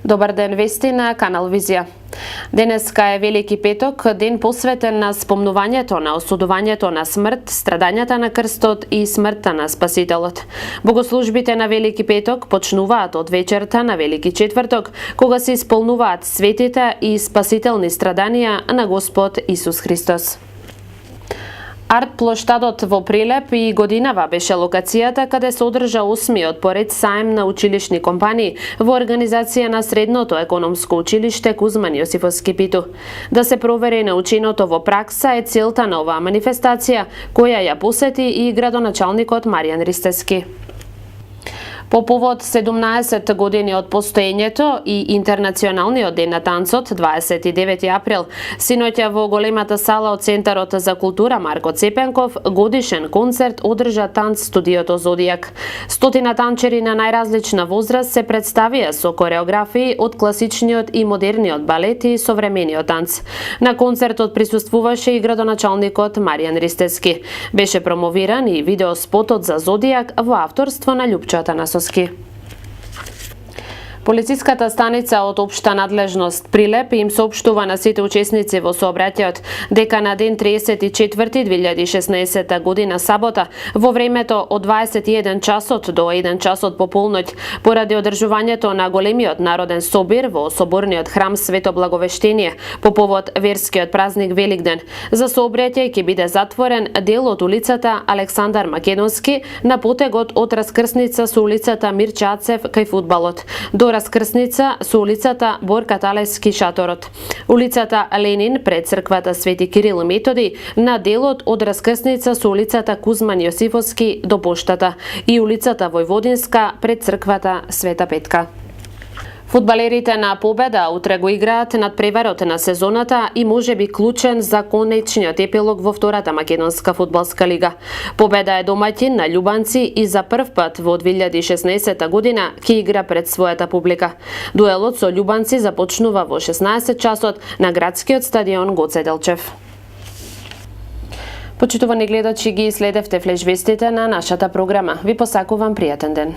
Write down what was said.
Добар ден, вести на Канал Визија. Денеска е Велики петок, ден посветен на спомнувањето на осудувањето на смрт, страдањата на крстот и смртта на Спасителот. Богослужбите на Велики петок почнуваат од вечерта на Велики четврток, кога се исполнуваат светите и спасителни страданија на Господ Исус Христос. Арт плоштадот во Прилеп и годинава беше локацијата каде се одржа 8-миот поред саем на училишни компании во организација на Средното економско училиште Кузман Јосифовски Питу. Да се провери наученото во пракса е целта на оваа манифестација, која ја посети и градоначалникот Маријан Ристевски. По повод 17 години од постоењето и Интернационалниот ден на танцот, 29 април, синоќа во големата сала од Центарот за култура Марко Цепенков, годишен концерт одржа танц студиото Зодијак. Стотина танчери на најразлична возраст се представија со кореографии од класичниот и модерниот балет и современиот танц. На концертот присуствуваше и градоначалникот Маријан Ристевски. Беше промовиран и видеоспотот за Зодијак во авторство на Љупчо Атанасовски. Полициската станица од општа надлежност Прилеп им соопштува на сите учесници во сообраќајот дека на ден 30.4.2016 година сабота во времето од 21 часот до 1 часот по полноќ поради одржувањето на големиот народен собир во соборниот храм Свето Благовештение по повод верскиот празник Великден, за сообраќај ќе биде затворен дел од улицата Александар Македонски на потегот од раскрсница со улицата Мирче Ацев кај фудбалот до раскрсница со улицата Борка Талевски шаторот, улицата Ленин пред црквата Свети Кирил и Методи на делот од раскрсница со улицата Кузман Јосифовски до поштата и улицата Војводинска пред црквата Света Петка. Фудбалерите на Победа утре го играат надпреварот на сезоната и можеби клучен за конечниот епилог во втората македонска фудбалска лига. Победа е домаќин на љубанци и за прв пат во 2016 година ќе игра пред својата публика. Дуелот со љубанци започнува во 16 часот на градскиот стадион Гоце Делчев. Почитувани гледачи, ги следевте флеш вестите на нашата програма. Ви посакувам пријатен ден.